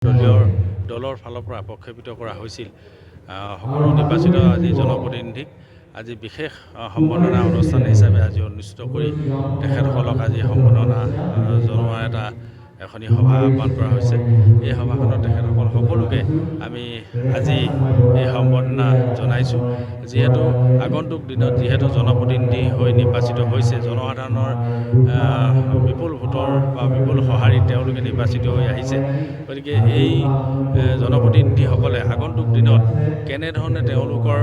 দলৰ ফালৰ পৰা প্ৰক্ষেপিত কৰা হৈছিল। সকলো নিৰ্বাচিত আজি জনপ্ৰতিনিধিক আজি বিশেষ সম্বৰ্ধনা অনুষ্ঠান হিচাপে আজি অনুষ্ঠিত কৰি তেখেতসকলক আজি সম্বৰ্ধনা জনোৱাৰ এটা এখনি সভা আহ্বান কৰা হৈছে। এই সভাখনত তেখেতসকল সকলোকে আমি আজি এই সম্বৰ্ধনা জনাইছোঁ। যিহেতু আগন্তুক দিনত যিহেতু জনপ্ৰতিনিধি হৈ নিৰ্বাচিত হৈছে, জনসাধাৰণৰ বিপুল ভোটৰ বা বিপুল সঁহাৰিত তেওঁলোকে নিৰ্বাচিত হৈ আহিছে। গতিকে এই জনপ্ৰতিনিধিসকলে আগন্তুক দিনত কেনেধৰণে তেওঁলোকৰ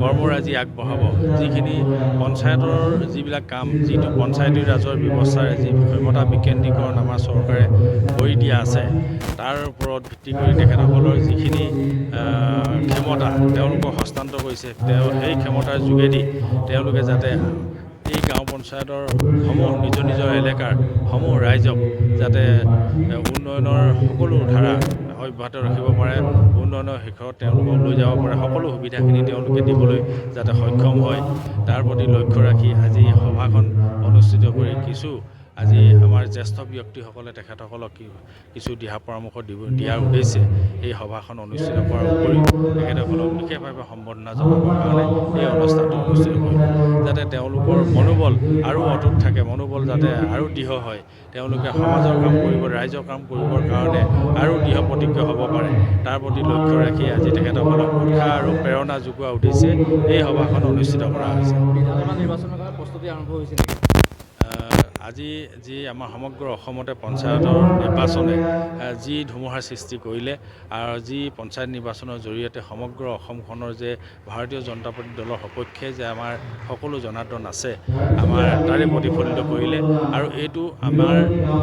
কৰ্মৰাজি আগবঢ়াব, যিখিনি পঞ্চায়তৰ যিবিলাক কাম, যিটো পঞ্চায়তী ৰাজৰ ব্যৱস্থাৰে যি ক্ষমতা বিকেন্দ্ৰীকৰণ আমাৰ চৰকাৰে কৰি দিয়া আছে, তাৰ ওপৰত ভিত্তি কৰি তেখেতসকলৰ যিখিনি ক্ষমতা তেওঁলোকক হস্তান্তৰ কৰিছে, সেই ক্ষমতাৰ যোগেদি তেওঁলোকে যাতে এই গাঁও পঞ্চায়তৰ সমূহ নিজৰ এলেকাৰ সমূহ ৰাইজক যাতে উন্নয়নৰ সকলো ধাৰা অব্যাহত ৰাখিব পাৰে, উন্নয়নৰ শিখৰত তেওঁলোকক লৈ যাব পাৰে, সকলো সুবিধাখিনি তেওঁলোকে দিবলৈ যাতে সক্ষম হয়, তাৰ প্ৰতি লক্ষ্য ৰাখি আজি সভাখন অনুষ্ঠিত কৰি আজি আমাৰ জ্যেষ্ঠ ব্যক্তিসকলে তেখেতসকলক কিছু দিহা পৰামৰ্শ দিয়াৰ উদ্দেশ্যে এই সভাখন অনুষ্ঠিত কৰাৰ উপৰিও তেখেতসকলক বিশেষভাৱে সম্বৰ্ধনা জনাবৰ কাৰণে এই অনুষ্ঠানটো অনুষ্ঠিত কৰিব, যাতে তেওঁলোকৰ মনোবল আৰু অটুট থাকে, মনোবল যাতে আৰু দৃঢ় হয়, তেওঁলোকে সমাজৰ কাম কৰিব, ৰাইজৰ কাম কৰিবৰ কাৰণে আৰু দৃঢ় প্ৰতিজ্ঞ হ'ব পাৰে, তাৰ প্ৰতি লক্ষ্য ৰাখি আজি তেখেতসকলক উৎসাহ আৰু প্ৰেৰণা যোগোৱাৰ উদ্দেশ্যে এই সভাখন অনুষ্ঠিত কৰা হৈছে। বিধানসভা নিৰ্বাচনৰ কাৰণে প্ৰস্তুতি আৰম্ভ হৈছে নেকি? আজি যি আমাৰ সমগ্ৰ অসমতে পঞ্চায়তৰ নিৰ্বাচনে যি ধুমুহাৰ সৃষ্টি কৰিলে, আৰু যি পঞ্চায়ত নিৰ্বাচনৰ জৰিয়তে সমগ্ৰ অসমখনৰ যে ভাৰতীয় জনতা পাৰ্টি দলৰ সপক্ষে যে আমাৰ সকলো জনাৰ্দন আছে, আমাৰ তাৰে প্ৰতিফলিত কৰিলে। আৰু এইটো আমাৰ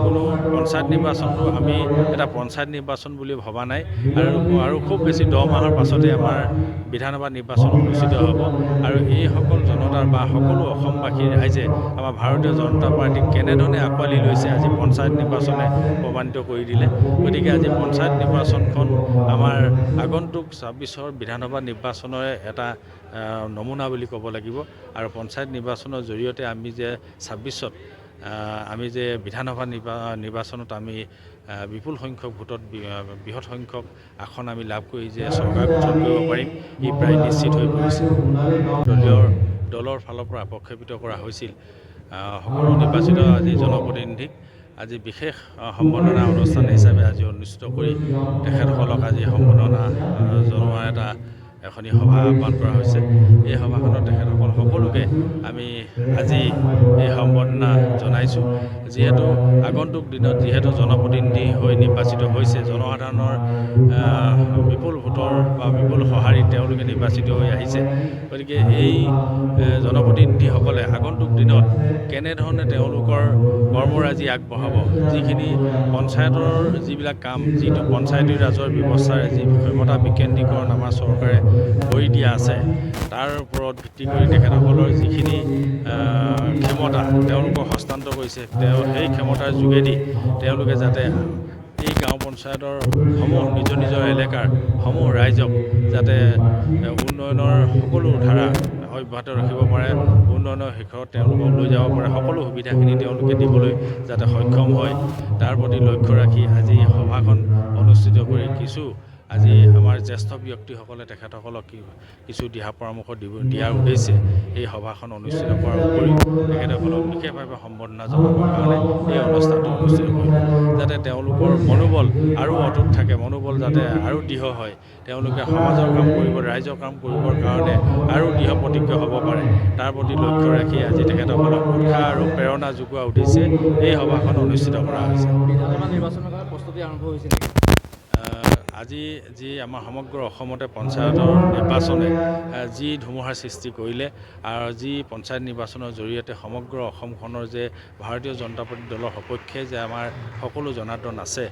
কোনো পঞ্চায়ত নিৰ্বাচনটো আমি এটা পঞ্চায়ত নিৰ্বাচন বুলি ভবা নাই, আৰু খুব বেছি 10 মাহৰ পাছতে আমাৰ বিধানসভা নিৰ্বাচন অনুষ্ঠিত হ'ব। আৰু এইসকল জনতাৰ বা সকলো অসমবাসী ৰাইজে আমাৰ ভাৰতীয় জনতা পাৰ্টিক কেনেধৰণে আঁকোৱালি লৈছে, আজি পঞ্চায়ত নিৰ্বাচনে প্ৰমাণিত কৰি দিলে। গতিকে আজি পঞ্চায়ত নিৰ্বাচনখন আমাৰ আগন্তুক 26ৰ বিধানসভা নিৰ্বাচনৰে এটা নমুনা বুলি ক'ব লাগিব। আৰু পঞ্চায়ত নিৰ্বাচনৰ জৰিয়তে আমি যে 26ত আমি যে বিধানসভা নিৰ্বাচনত আমি বিপুল সংখ্যক ভোটত বৃহৎ সংখ্যক আসন আমি লাভ কৰি যে চৰকাৰ গঠন কৰিব পাৰিম, ই প্ৰায় নিশ্চিত হৈ পৰিছে। দলৰ ফালৰ পৰা প্ৰক্ষেপিত কৰা হৈছিল। সকলো নিৰ্বাচিত আজি জনপ্ৰতিনিধিক আজি বিশেষ সম্বৰ্ধনা অনুষ্ঠান হিচাপে আজি অনুষ্ঠিত কৰি তেখেতসকলক আজি সম্বৰ্ধনা জনোৱাৰ এটা এখনি সভা আহ্বান কৰা হৈছে। এই সভাখনত তেখেতসকল সকলোকে আমি আজি এই সম্বৰ্ধনা জনাইছোঁ। যিহেতু আগন্তুক দিনত যিহেতু জনপ্ৰতিনিধি হৈ নিৰ্বাচিত হৈছে, জনসাধাৰণৰ বিপুল ভোটৰ বা বিপুল সঁহাৰিত তেওঁলোকে নিৰ্বাচিত হৈ আহিছে। গতিকে এই জনপ্ৰতিনিধিসকলে আগন্তুক দিনত কেনেধৰণে তেওঁলোকৰ কৰ্মৰাজি আগবঢ়াব, যিখিনি পঞ্চায়তৰ যিবিলাক কাম, যিটো পঞ্চায়তী ৰাজৰ ব্যৱস্থাৰে যি ক্ষমতা বিকেন্দ্ৰীকৰণ আমাৰ চৰকাৰে কৰি দিয়া আছে, তাৰ ওপৰত ভিত্তি কৰি তেখেতসকলৰ যিখিনি ক্ষমতা তেওঁলোকক হস্তান্তৰ কৰিছে, সেই ক্ষমতাৰ যোগেদি তেওঁলোকে যাতে এই গাঁও পঞ্চায়তৰ সমূহ নিজৰ এলেকাৰ সমূহ ৰাইজক যাতে উন্নয়নৰ সকলো ধাৰা অব্যাহত ৰাখিব পাৰে, উন্নয়নৰ শিখৰত তেওঁলোকক লৈ যাব পাৰে, সকলো সুবিধাখিনি তেওঁলোকে দিবলৈ যাতে সক্ষম হয়, তাৰ প্ৰতি লক্ষ্য ৰাখি আজি সভাখন অনুষ্ঠিত কৰি আজি আমাৰ জ্যেষ্ঠ ব্যক্তিসকলে তেখেতসকলক কিছু দিহা পৰামৰ্শ দিয়াৰ উদ্দেশ্যে এই সভাখন অনুষ্ঠিত কৰাৰ উপৰিও তেখেতসকলক বিশেষভাৱে সম্বৰ্ধনা জনাবৰ কাৰণে এই অনুষ্ঠানটো অনুষ্ঠিত কৰিব, যাতে তেওঁলোকৰ মনোবল আৰু অটুট থাকে, মনোবল যাতে আৰু দৃঢ় হয়, তেওঁলোকে সমাজৰ কাম কৰিব, ৰাইজৰ কাম কৰিবৰ কাৰণে আৰু দৃঢ় প্ৰতিজ্ঞ হ'ব পাৰে, তাৰ প্ৰতি লক্ষ্য ৰাখি আজি তেখেতসকলক উৎসাহ আৰু প্ৰেৰণা যোগোৱাৰ উদ্দেশ্যে এই সভাখন অনুষ্ঠিত কৰা হৈছে। বিধানসভা নিৰ্বাচনৰ কাৰণে প্ৰস্তুতি আৰম্ভ হৈছে নেকি? আজি যি আমাৰ সমগ্ৰ অসমতে পঞ্চায়তৰ নিৰ্বাচনে যি ধুমুহাৰ সৃষ্টি কৰিলে, আৰু যি পঞ্চায়ত নিৰ্বাচনৰ জৰিয়তে সমগ্ৰ অসমখনৰ যে ভাৰতীয় জনতা পাৰ্টি দলৰ সপক্ষে যে আমাৰ সকলো জনাৰ্দন আছে,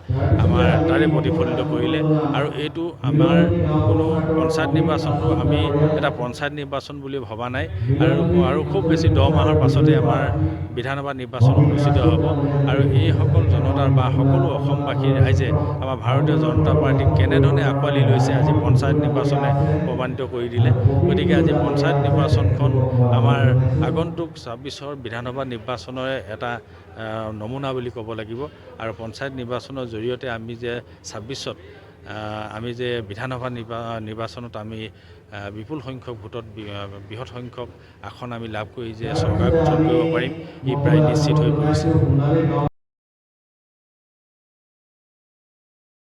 আমাৰ তাৰে প্ৰতিফলিত কৰিলে। আৰু এইটো আমাৰ কোনো পঞ্চায়ত নিৰ্বাচনটো আমি এটা পঞ্চায়ত নিৰ্বাচন বুলি ভবা নাই, আৰু খুব বেছি 10 মাহৰ পাছতে আমাৰ বিধানসভা নিৰ্বাচন অনুষ্ঠিত হ'ব। আৰু এইসকল জনতাৰ বা সকলো অসমবাসী ৰাইজে আমাৰ ভাৰতীয় জনতা পাৰ্টিক কেনেধৰণে আঁকোৱালি লৈছে, আজি পঞ্চায়ত নিৰ্বাচনে প্ৰমাণিত কৰি দিলে। গতিকে আজি পঞ্চায়ত নিৰ্বাচনখন আমাৰ আগন্তুক 26ৰ বিধানসভা নিৰ্বাচনৰে এটা নমুনা বুলি ক'ব লাগিব। আৰু পঞ্চায়ত নিৰ্বাচনৰ জৰিয়তে আমি যে 26ত আমি যে বিধানসভা নিৰ্বাচনত আমি বিপুল সংখ্যক ভোটত বৃহৎ সংখ্যক আসন আমি লাভ কৰি যে চৰকাৰ গঠন কৰিব পাৰিম ই প্ৰায় নিশ্চিত হৈ পৰিছে।